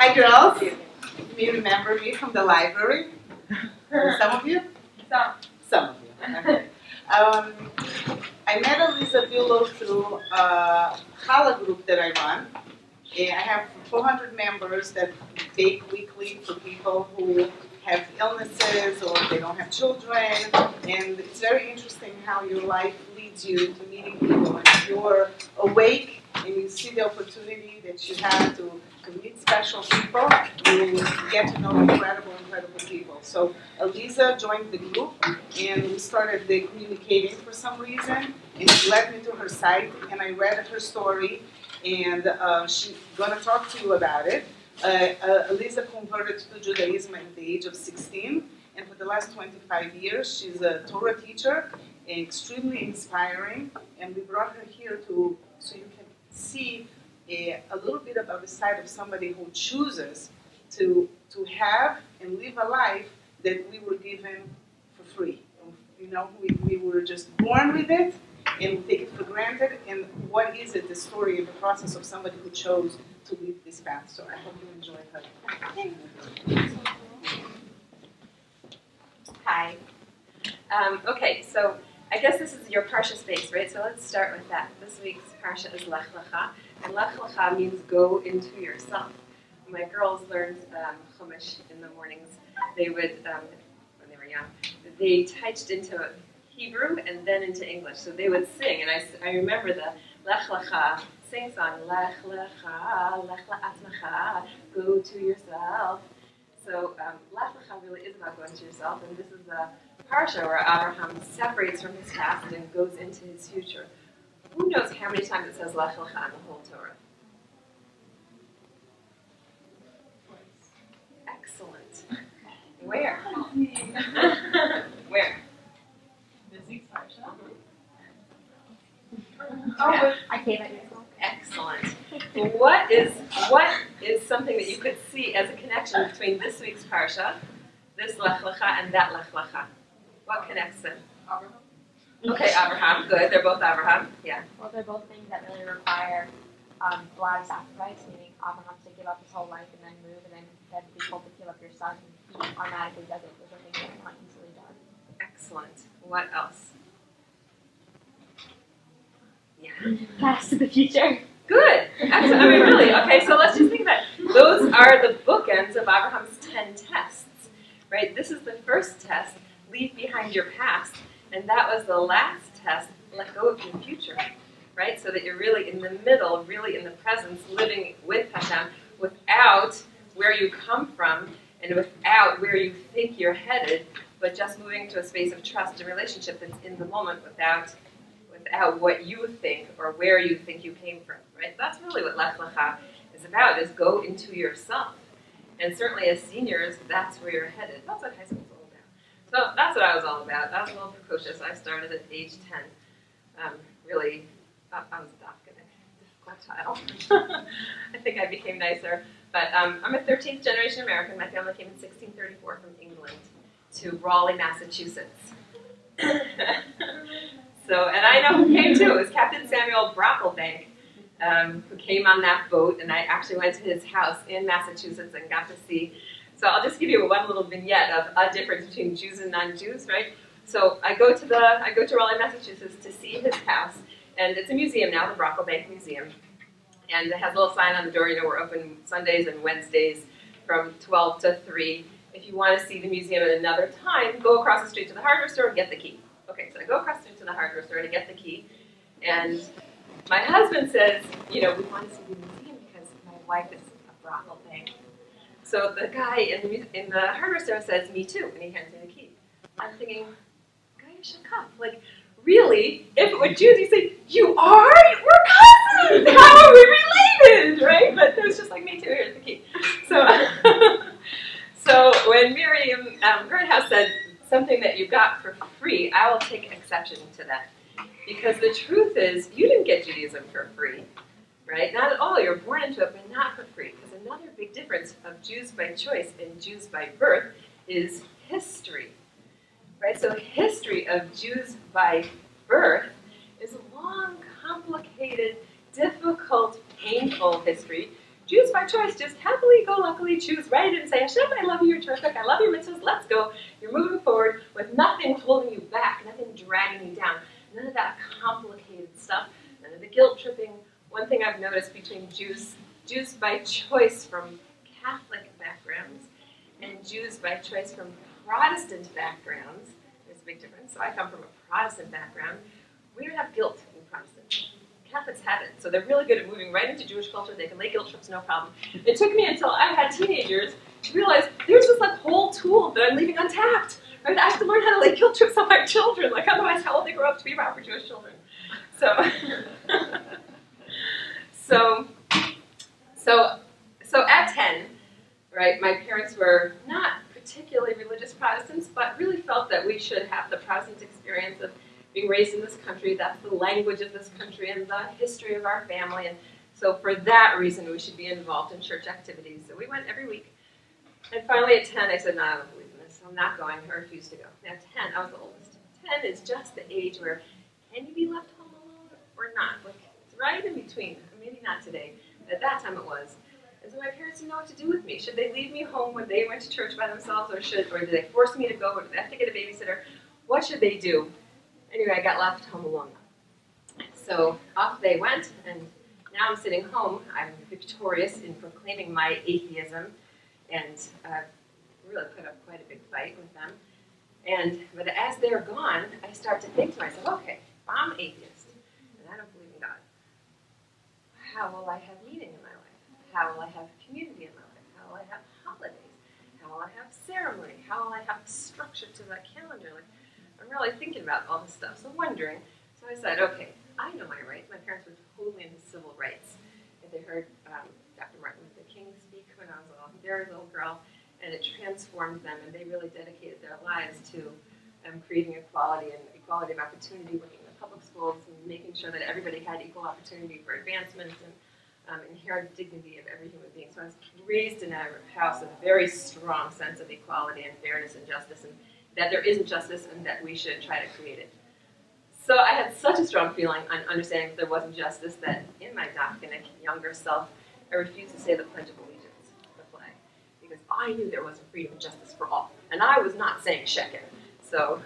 Hi girls, you may remember me from the library. Some of you? Some of you. Okay. I met Elisa Bulow through a challah group that I run. I have 400 members that bake weekly for people who have illnesses or they don't have children. And it's very interesting how your life leads you to meeting people. And if you're awake and you see the opportunity that you have to meet special people, you get to know incredible people. So Elisa joined the group and we started communicating for some reason. And she led me to her site and I read her story. And she's going to talk to you about it. Elisa converted to Judaism at the age of 16, and for the last 25 years, she's a Torah teacher, extremely inspiring, and we brought her here so you can see a little bit about the side of somebody who chooses to have and live a life that we were given for free. You know, we were just born with it, and we take it for granted, and what is it, the story and the process of somebody who chose to leave this path. So I hope you enjoy her. Hi. Okay, so I guess this is your Parsha space, right? So let's start with that. This week's Parsha is Lech Lecha, and Lech Lecha means go into yourself. My girls learned Chumash in the mornings. They would, when they were young, they touched into Hebrew and then into English. So they would sing, and I remember the Lech Lecha sing song, Lech Lecha, Lech La'atzmacha, go to yourself. So Lech Lecha really is about going to yourself, and this is a parsha where Abraham separates from his past and goes into his future. Who knows how many times it says Lech Lecha in the whole Torah? Excellent. Where? Where? Oh, I came at yourself. Excellent. What is something that you could see as a connection between this week's parsha, this Lech Lecha, and that Lech Lecha? What connects them? Abraham. Okay, Abraham. Good. They're both Abraham. Yeah. Well, they're both things that really require a lot of sacrifice, meaning Abraham to give up his whole life and then move, and then be told to give up your son, and he automatically does it. Those are things that are not easily done. Excellent. What else? Yeah. Past to the future. Good. Excellent. I mean, really. Okay, so let's just think about it. Those are the bookends of Abraham's 10 tests, right? This is the first test, leave behind your past, and that was the last test, let go of your future, right? So that you're really in the middle, really in the presence, living with Hashem without where you come from and without where you think you're headed, but just moving to a space of trust and relationship that's in the moment without what you think or where you think you came from, right? That's really what Lech Lecha is about, is go into yourself. And certainly as seniors, that's where you're headed. That's what high school's all about. So that's what I was all about. I was a little precocious. I started at age 10. Really, I was a difficult child. I think I became nicer. But I'm a 13th generation American. My family came in 1634 from England to Raleigh, Massachusetts. So, and I know who came too. It was Captain Samuel Brocklebank, who came on that boat, and I actually went to his house in Massachusetts and got to see. So I'll just give you one little vignette of a difference between Jews and non-Jews, right? So I go to Raleigh, Massachusetts to see his house, and it's a museum now, the Brocklebank Museum, and it has a little sign on the door, you know, we're open Sundays and Wednesdays from 12 to 3. If you want to see the museum at another time, go across the street to the hardware store and get the key. Okay, so I go across the street to the hardware store to get the key, and my husband says, you know, we want to see the museum because my wife is a Brocklebank. So the guy in the hardware store says, me too, and he hands me the key. I'm thinking, guy, you should come. Like, really? If it were Jews, you'd say, you are? We're cousins! How are we related? Right? But it was just like, me too, here's the key. So, so when Miriam Gernhouse said, something that you got for free, I will take exception to that. Because the truth is, you didn't get Judaism for free, right? Not at all. You're born into it, but not for free. Because another big difference of Jews by choice and Jews by birth is history, right? So history of Jews by birth is a long, complicated, difficult, painful history. Jews by choice just happily go luckily choose right and say, Hashem, I love you, you're terrific, I love your mitzvahs, let's go. You're moving forward with nothing holding you back, nothing dragging you down. None of that complicated stuff, none of the guilt tripping. One thing I've noticed between Jews by choice from Catholic backgrounds and Jews by choice from Protestant backgrounds, there's a big difference. So I come from a Protestant background. We don't have guilt in Protestants. Catholics have it. So they're really good at moving right into Jewish culture. They can lay guilt trips, no problem. It took me until I had teenagers to realize there's this like whole tool that I'm leaving untapped. Right? I have to learn how to lay guilt trips on my children. Like otherwise, how will they grow up to be proper Jewish children? So at 10, right, my parents were not particularly religious Protestants, but really felt that we should have the Protestant experience of being raised in this country. That's the language of this country and the history of our family. And so for that reason, we should be involved in church activities. So we went every week. And finally at 10, I said, no, I don't believe in this. I'm not going. I refuse to go. Now 10, I was the oldest. 10 is just the age where can you be left home alone or not? Like, it's right in between. Maybe not today. At that time it was. And so my parents didn't know what to do with me. Should they leave me home when they went to church by themselves, or did they force me to go, or did they have to get a babysitter? What should they do? Anyway, I got left home alone. So off they went, and now I'm sitting home. I'm victorious in proclaiming my atheism, and really put up quite a big fight with them. But as they're gone, I start to think to myself, okay, if I'm atheist, and I don't believe in God, how will I have meaning in my life? How will I have community in my life? How will I have holidays? How will I have ceremony? How will I have structure to that calendar? Like, I'm really thinking about all this stuff, so wondering. So I said, okay, I know my rights. My parents were totally into civil rights. And they heard Dr. Martin Luther King speak when I was a very little girl, and it transformed them, and they really dedicated their lives to creating equality and equality of opportunity, working in the public schools, and making sure that everybody had equal opportunity for advancement and inherent dignity of every human being. So I was raised in a house of a very strong sense of equality and fairness and justice, and that there isn't justice and that we should try to create it. So I had such a strong feeling on understanding that there wasn't justice that in my Dominicanic younger self, I refused to say the Pledge of Allegiance, the flag, because I knew there wasn't freedom and justice for all. And I was not saying sheker. So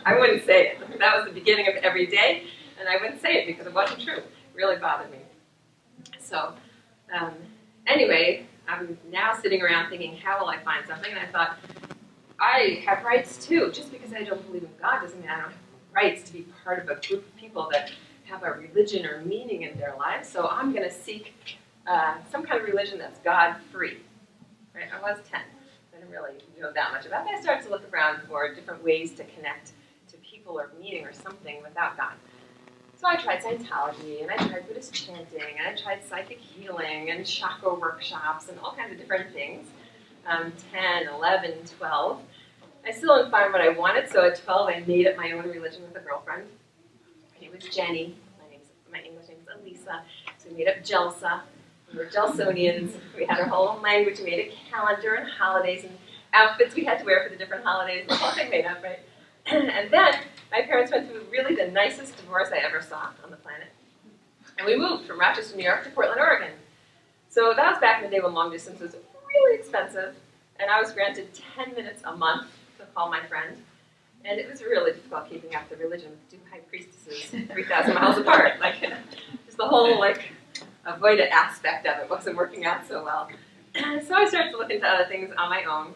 I wouldn't say it. That was the beginning of every day, and I wouldn't say it because it wasn't true. It really bothered me. So anyway, I'm now sitting around thinking, how will I find something? And I thought, I have rights too. Just because I don't believe in God doesn't mean I don't have rights to be part of a group of people that have a religion or meaning in their lives. So I'm going to seek some kind of religion that's God-free. Right? I was 10. I didn't really know that much about it. I started to look around for different ways to connect to people or meaning or something without God. So I tried Scientology, and I tried Buddhist chanting, and I tried psychic healing and chakra workshops and all kinds of different things. 10, 11, 12. I still didn't find what I wanted, so at 12 I made up my own religion with a girlfriend. Her name was Jenny. My English name is Elisa. So we made up Jelsa. We were Gelsonians. We had our whole own language. We made a calendar and holidays and outfits we had to wear for the different holidays. The whole thing made up, right? And then my parents went through really the nicest divorce I ever saw on the planet. And we moved from Rochester, New York to Portland, Oregon. So that was back in the day when long distance was really expensive. And I was granted 10 minutes a month to call my friend. And it was really difficult keeping up the religion with two high priestesses 3,000 miles apart. Like, just the whole, avoidant aspect of it wasn't working out so well. So I started to look into other things on my own.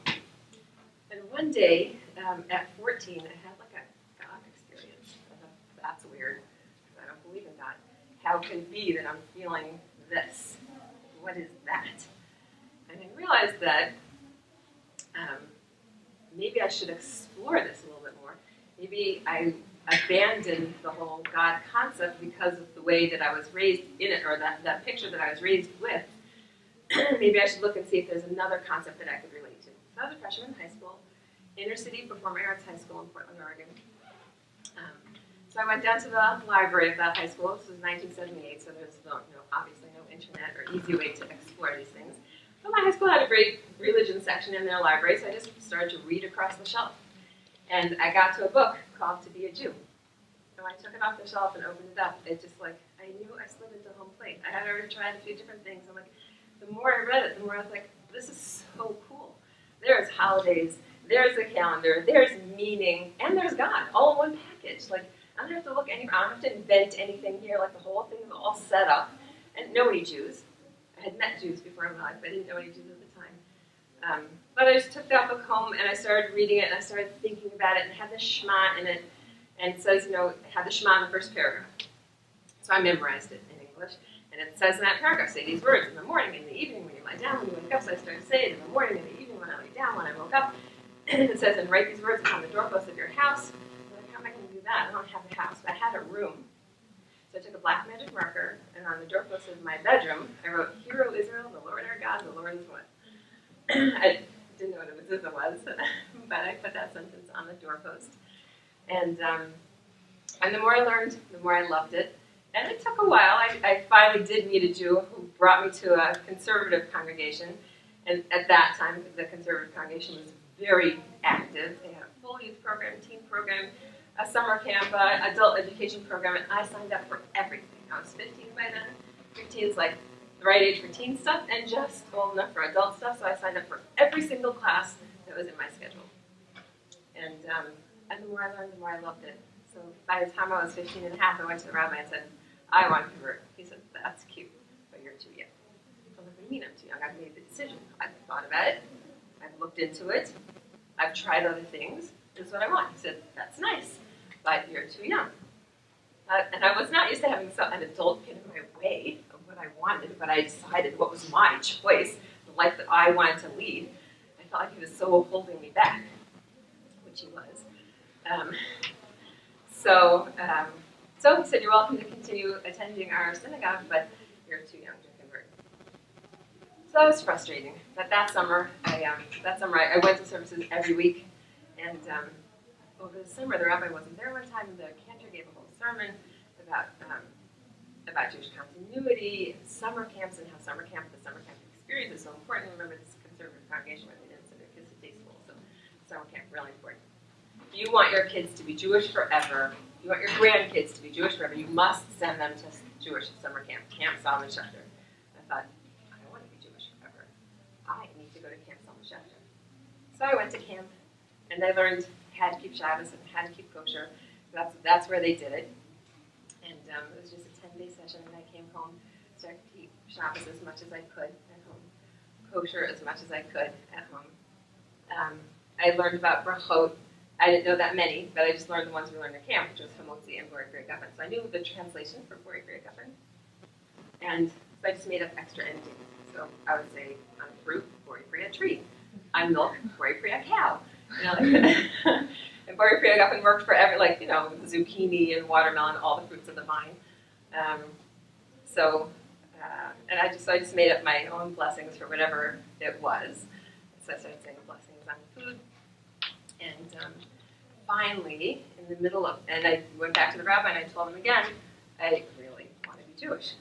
And one day, at 14, I had a God experience. I thought, that's weird, because I don't believe in God. How can it be that I'm feeling this? What is that? And I realized that maybe I should explore this a little bit more. Maybe I abandoned the whole God concept because of the way that I was raised in it, or that picture that I was raised with. Maybe I should look and see if there's another concept that I could relate to. So I was a freshman in high school, inner city performing arts high school in Portland, Oregon. So I went down to the library of that high school. This was 1978, so there's obviously no internet or easy way to explore these things. But my high school had a great religion section in their library, so I just started to read across the shelf. And I got to a book called To Be a Jew. And when I took it off the shelf and opened it up, it just I knew I slid into home plate. I had already tried a few different things. I'm like, the more I read it, the more I was like, this is so cool. There's holidays, there's a calendar, there's meaning, and there's God, all in one package. Like, I don't have to look anywhere, I don't have to invent anything here. Like, the whole thing is all set up. And know any Jews. I had met Jews before in my life, but I didn't know any Jews at the time. But I just took that book home, and I started reading it, and I started thinking about it, and it had the Shema in it, and it says, it had the Shema in the first paragraph. So I memorized it in English, and it says in that paragraph, say these words in the morning, in the evening, when you lie down, when you wake up. So I started to say it in the morning, in the evening, when I lay down, when I woke up. And it says, and write these words upon the doorposts of your house. I'm like, how am I going to do that? I don't have a house, but I had a room. So I took a black magic marker, and on the doorpost of my bedroom, I wrote, Hear, O Israel, the Lord our God, the Lord is one. I didn't know what a mitzvah was, but I put that sentence on the doorpost. And the more I learned, the more I loved it. And it took a while. I finally did meet a Jew who brought me to a conservative congregation. And at that time, the conservative congregation was very active. They had a full youth program, teen program, a summer camp, adult education program, and I signed up for everything. I was 15 by then. 15 is like the right age for teen stuff and just old enough for adult stuff, so I signed up for every single class that was in my schedule. And the more I learned, the more I loved it. So by the time I was 15 and a half, I went to the rabbi and said, I want to convert. He said, that's cute, but you're too young. I was like, what do you mean I'm too young? I've made the decision. I've thought about it. I've looked into it. I've tried other things. This is what I want. He said, that's nice, but you're too young. And I was not used to having an adult get in my way of what I wanted, but I decided what was my choice, the life that I wanted to lead. I felt like he was so holding me back, which he was. So he said, you're welcome to continue attending our synagogue, but you're too young to convert. So that was frustrating. But that summer, I went to services every week, and over the summer, the rabbi wasn't there one time, and the cantor gave a whole sermon about Jewish continuity, and summer camps, and how the summer camp experience is so important. Remember, this is a conservative congregation where they didn't send their kids to day school, so summer camp really important. If you want your kids to be Jewish forever, if you want your grandkids to be Jewish forever, you must send them to Jewish summer camp, Camp Solomon Schechter. I thought, I don't want to be Jewish forever. I need to go to Camp Solomon Schechter. So I went to camp, and I learned how to keep Shabbos and how to keep kosher. That's where they did it. And it was just a 10-day session, and I came home, started to keep Shabbos as much as I could at home, kosher as much as I could at home. I learned about brachot. I didn't know that many, but I just learned the ones we learned at camp, which was Hamotzi and Borei Pri Hagafen. So I knew the translation for Borei Pri Hagafen. And so I just made up extra endings. So I would say, I'm fruit, Borei Pri a tree. I'm milk, Borei Pri a cow. And Borei Pri Hagafen worked for zucchini and watermelon, all the fruits of the vine. I just made up my own blessings for whatever it was. So I started saying blessings on the food. And finally, in the middle of, and I went back to the rabbi and I told him again, I really want to be Jewish.